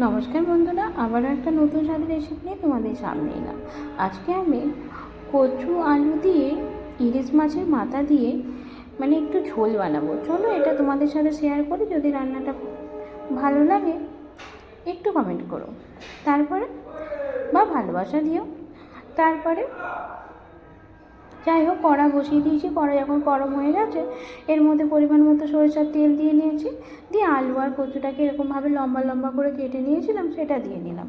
নমস্কার বন্ধুরা, আবারও একটা নতুন স্বাদের রেসিপি নিয়ে তোমাদের সামনে এলাম। আজকে আমি কচু আলু দিয়ে ইলিশ মাছের মাথা দিয়ে একটু ঝোল বানাবো। চলো এটা তোমাদের সাথে শেয়ার করি। যদি রান্নাটা ভালো লাগে একটু কমেন্ট করো, তারপরে বা ভালোবাসা দিও। তারপরে যাই হোক, কড়া বসিয়ে দিয়েছি। কড়া যখন গরম হয়ে গেছে, এর মধ্যে পরিমাণ মতো সরিষার তেল দিয়ে নিয়েছি। দিয়ে আলু আর কচুটাকে এরকমভাবে লম্বা লম্বা করে কেটে নিয়েছিলাম, সেটা দিয়ে নিলাম।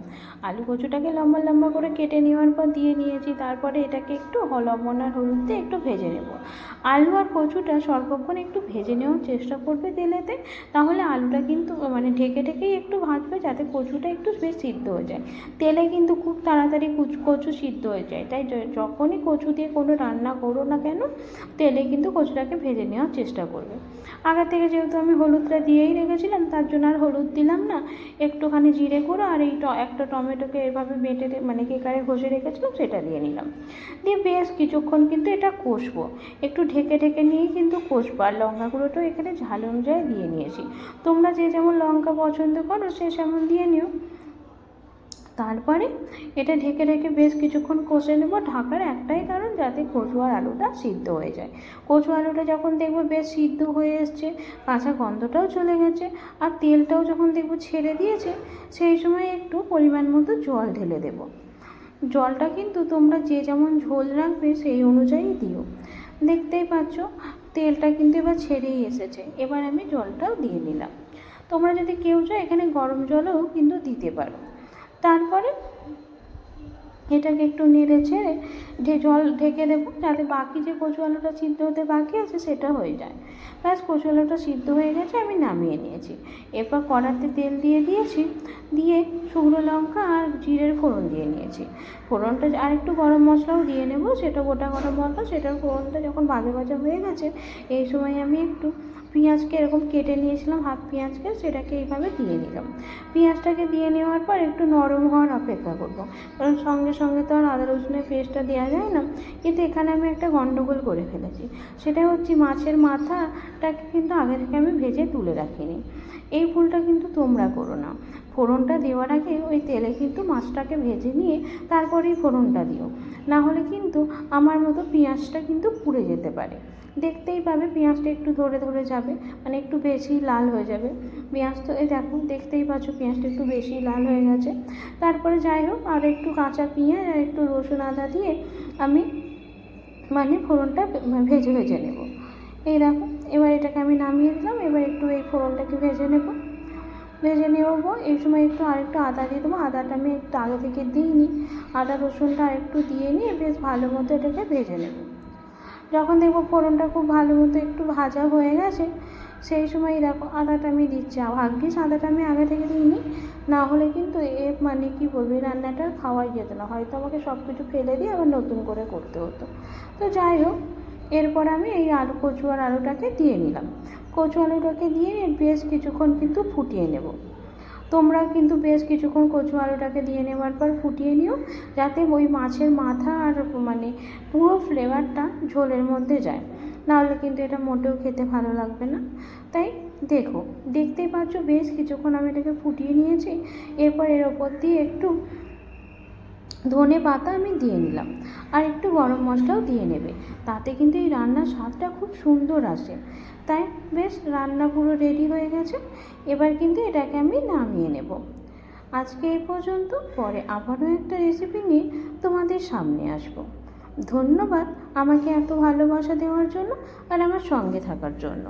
আলু কচুটাকে লম্বা লম্বা করে কেটে নেওয়ার পর দিয়ে নিয়েছি। তারপরে এটাকে একটু লবণ আর হলুদ দিয়ে একটু ভেজে নেব। আলু আর কচুটা স্বল্পক্ষণ একটু ভেজে নেওয়ার চেষ্টা করবে তেলেতে, তাহলে আলুটা কিন্তু ঢেকে ঢেকেই একটু ভাজবে, যাতে কচুটা একটু বেশ সিদ্ধ হয়ে যায়। তেলে কিন্তু খুব তাড়াতাড়ি কচু সিদ্ধ হয়ে যায়, তাই যখনই কচু দিয়ে কোনো রান্না করো না কেন, তেলে কিন্তু কচুটাকে ভেজে নেওয়ার চেষ্টা করবে। আগে থেকে যেহেতু আমি হলুদটা দিয়েই রেখেছিলাম, তার জন্য আর হলুদ দিলাম না। একটুখানি জিরে গুঁড়ো আর একটা টমেটোকে এভাবে বেটে কেকারে ঘষে রেখেছিলাম, সেটা দিয়ে নিলাম। দিয়ে বেশ কিছুক্ষণ কিন্তু এটা কষবো, একটু ঢেকে ঢেকে নিয়েই কিন্তু কষবো। আর লঙ্কা গুঁড়োটাও এখানে ঝাল অনুযায়ী দিয়ে নিয়েছি। তোমরা যে যেমন লঙ্কা পছন্দ করো সে সেমন দিয়ে নিও। তারপরে এটা ঢেকে ঢেকে বেশ কিছুক্ষণ কষে নেব। ঢাকার একটাই কারণ, যাতে কচু আর আলুটা সিদ্ধ হয়ে যায়। কচু আলুটা যখন দেখবো বেশ সিদ্ধ হয়ে এসছে, কাঁচা গন্ধটাও চলে গেছে, আর তেলটাও যখন দেখবো ছেড়ে দিয়েছে, সেই সময় একটু পরিমাণ মতো জল ঢেলে দেব। জলটা কিন্তু তোমরা যে যেমন ঝোল রাখবে সেই অনুযায়ী দিও। দেখতেই পাচ্ছ তেলটা কিন্তু এবার ছেড়েই এসেছে। এবার আমি জলটাও দিয়ে নিলাম। তোমরা যদি কেউ চাও এখানে গরম জলও কিন্তু দিতে পারো। তারপরে এটাকে একটু নেড়ে ছেড়ে জল ঢেকে দেবো, যাতে বাকি যে কচু আলুটা সিদ্ধ হতে বাকি আছে সেটা হয়ে যায়। ব্যাস, কচু আলুটা সিদ্ধ হয়ে গেছে, আমি নামিয়ে নিয়েছি। এরপর কড়াতে তেল দিয়ে দিয়েছি, দিয়ে শুকনো লঙ্কা আর জিরের ফোড়ন দিয়ে নিয়েছি। ফোড়নটা আর একটু গরম মশলাও দিয়ে নেব, সেটা গোটা গরম মশলা। সেটার ফোড়নটা যখন ভাজা ভাজা হয়ে গেছে, এই সময় আমি একটু পেঁয়াজকে এরকম কেটে নিয়েছিলাম, হাফ পেঁয়াজকে, সেটাকে এইভাবে দিয়ে নিলাম। পেঁয়াজটাকে দিয়ে নেওয়ার পর একটু নরম হওয়ার অপেক্ষা করবো, কারণ সঙ্গে সঙ্গে তো আর আদা রসুনের পেস্টটা দেওয়া যায় না। কিন্তু এখানে আমি একটা গন্ডগোল করে ফেলেছি। সেটা হচ্ছে মাছের মাথাটাকে কিন্তু আগে থেকে আমি ভেজে তুলে রাখিনি। এই ভুলটা কিন্তু তোমরা করো না। ফোড়নটা দেওয়ার আগে ওই তেলে কিন্তু মাছটাকে ভেজে নিয়ে তারপরেই ফোড়নটা দিও, না হলে কিন্তু আমার মতো পেঁয়াজটা কিন্তু পুড়ে যেতে পারে। দেখতেই পাবে পেঁয়াজটা একটু ধরে ধরে যাবে, একটু বেশি লাল হয়ে যাবে পেঁয়াজ। তো এই দেখো, দেখতেই পাচ্ছ পেঁয়াজটা একটু বেশি লাল হয়ে গেছে। তারপরে যাই হোক, আর একটু কাঁচা পেঁয়াজ আর একটু রসুন আদা দিয়ে আমি ফোড়নটা ভেজে ভেজে নেব। এই দেখো, এবার এটাকে আমি নামিয়ে দিলাম। এবার একটু এই ফোড়নটাকে ভেজে নেব। এই সময় একটু আরেকটু আদা দিয়ে দেবো। আদাটা আমি একটু আগে থেকে দিইনি। আদা রসুনটা আরেকটু দিয়ে নিয়ে বেশ ভালো মতো এটাকে ভেজে নেব। যখন দেখবো ফোড়নটা খুব ভালো মতো একটু ভাজা হয়ে গেছে, সেই সময় দেখো আদাটা আমি দিচ্ছি। ভাগ্যিস আদাটা আমি আগে থেকে দিইনি, না হলে কিন্তু কি বলবো, রান্নাটা খাওয়াই যেত না। হয়তো আমাকে সব কিছু ফেলে দিয়ে আবার নতুন করে করতে হতো। তো যাই হোক, এরপর আমি এই কচু আর আলুটাকে দিয়ে নিলাম। কচু আলুটাকে দিয়ে বেশ কিছুক্ষণ কিন্তু ফুটিয়ে নেব। তোমরা কিন্তু বেশ কিছুক্ষণ কচু আলুটাকে দিয়ে নেওয়ার পর ফুটিয়ে নিও, যাতে ওই মাছের মাথা আর পুরো ফ্লেভারটা ঝোলের মধ্যে যায়। নাহলে কিন্তু এটা মোটেও খেতে ভালো লাগবে না। তাই দেখো, দেখতেই পাচ্ছ বেশ কিছুক্ষণ আমি এটাকে ফুটিয়ে নিয়েছি। এরপর এর ওপর দিয়ে একটু ধনে পাতা আমি দিয়ে নিলাম, আর একটু গরম মশলাও দিয়ে নেবে। তাতে কিন্তু এই রান্নার স্বাদটা খুব সুন্দর আসে। তাই বেশ, রান্না পুরো রেডি হয়ে গেছে। এবার কিন্তু এটাকে আমি নামিয়ে নেব। আজকে এই পর্যন্ত। পরে আবারও একটা রেসিপি নিয়ে তোমাদের সামনে আসব। ধন্যবাদ আমাকে এত ভালোবাসা দেওয়ার জন্য আর আমার সঙ্গে থাকার জন্য।